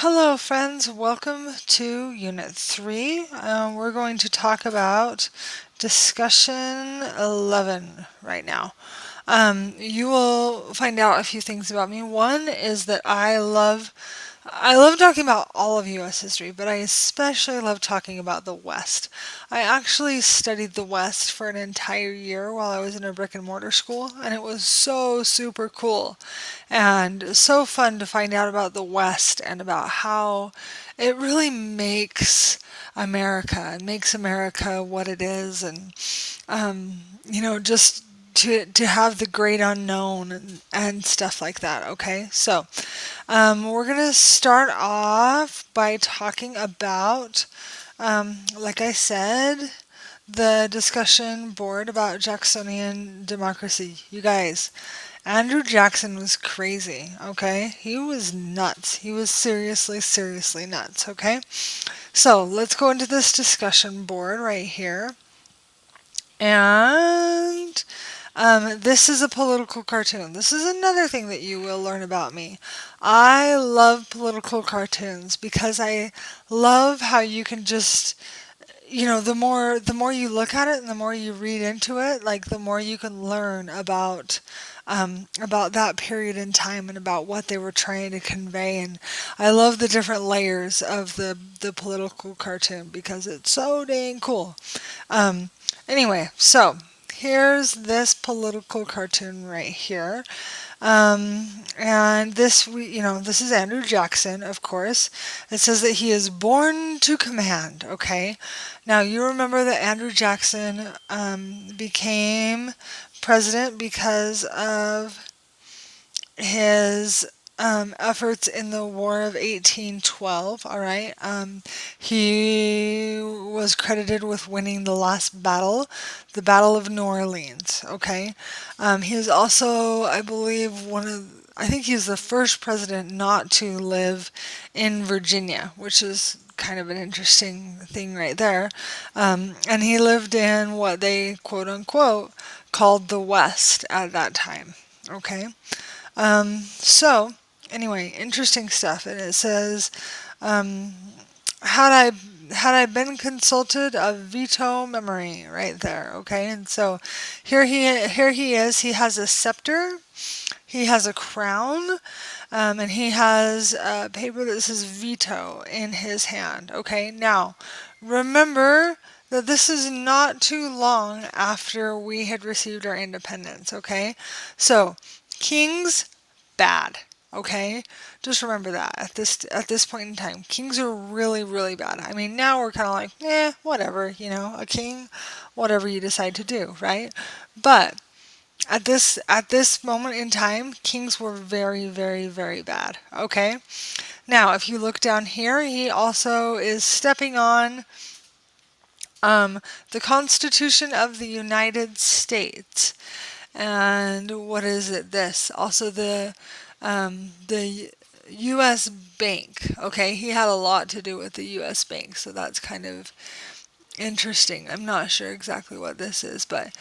Hello, friends. Welcome to Unit 3. We're going to talk about discussion 11 right now. You will find out a few things about me. One is that I love talking about all of U.S. history, but I especially love talking about the West. I actually studied the West for an entire year while I was in a brick and mortar school, and it was so super cool and so fun to find out about the West and about how it really makes America what it is, and just to have the great unknown and stuff like that. Okay, so we're gonna start off by talking about, like I said, the discussion board about Jacksonian democracy. You guys, Andrew Jackson was crazy, okay? He was nuts. He was seriously, seriously nuts, okay? So let's go into this discussion board right here. And this is a political cartoon. This is another thing that you will learn about me. I love political cartoons because I love how you can just, the more you look at it and the more you read into it, like the more you can learn about that period in time and about what they were trying to convey. And I love the different layers of the political cartoon because it's so dang cool. Um, anyway, so here's this political cartoon right here. And this is Andrew Jackson, of course. It says that he is born to command. Okay. Now you remember that Andrew Jackson became president because of his efforts in the War of 1812. All right. He was credited with winning the last battle, the Battle of New Orleans. Okay. He was also, I believe, I think he's the first president not to live in Virginia, which is kind of an interesting thing right there. And he lived in what they quote unquote called the West at that time. Okay. So, anyway, interesting stuff. And it says, um, had I been consulted, a veto memory right there. Okay, and so here he is. He has a scepter. He has a crown, and he has a paper that says veto in his hand. Okay, now remember that this is not too long after we had received our independence. Okay, so kings bad. Okay, just remember that at this point in time, kings are really really bad. I mean, now we're kind of like, whatever, a king, whatever you decide to do, right? But at this moment in time, kings were very very very bad. Okay, now if you look down here, he also is stepping on the Constitution of the United States. And what is it? This also the U.S. Bank. Okay, he had a lot to do with the U.S. Bank, so that's kind of interesting. I'm not sure exactly what this is, but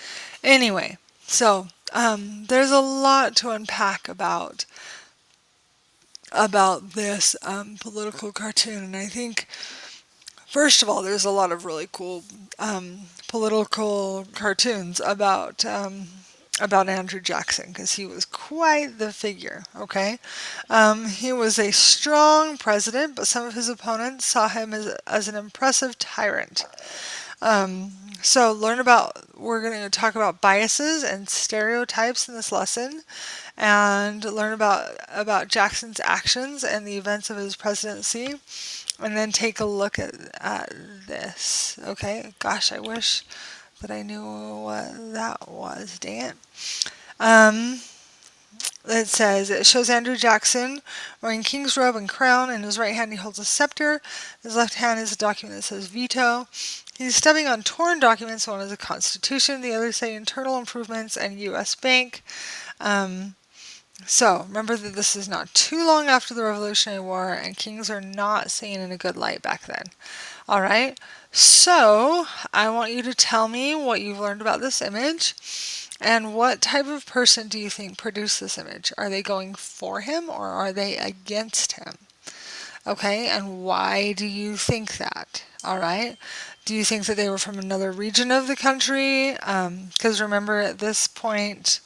anyway, so there's a lot to unpack about this political cartoon, and I think first of all, there's a lot of really cool political cartoons about Andrew Jackson because he was quite the figure. Okay, he was a strong president, but some of his opponents saw him as an impressive tyrant. Um, so we're going to talk about biases and stereotypes in this lesson, and learn about Jackson's actions and the events of his presidency, and then take a look at this. Okay, gosh, I wish that I knew what that was. Dang it. Um, it says it shows Andrew Jackson wearing king's robe and crown. In his right hand, he holds a scepter. His left hand is a document that says veto. He's stepping on torn documents. One is the Constitution, the other say internal improvements and U.S. Bank. So remember that this is not too long after the Revolutionary War, and kings are not seen in a good light back then. All right. So I want you to tell me what you've learned about this image. And what type of person do you think produced this image? Are they going for him or are they against him? Okay, and why do you think that? All right. Do you think that they were from another region of the country? Because remember, at this point,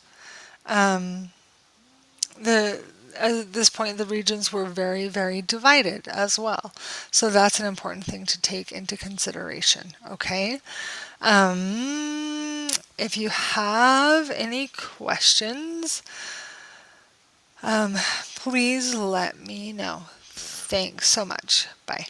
um, the at this point the regions were very, very divided as well. So that's an important thing to take into consideration. Okay. If you have any questions, please let me know. Thanks so much. Bye.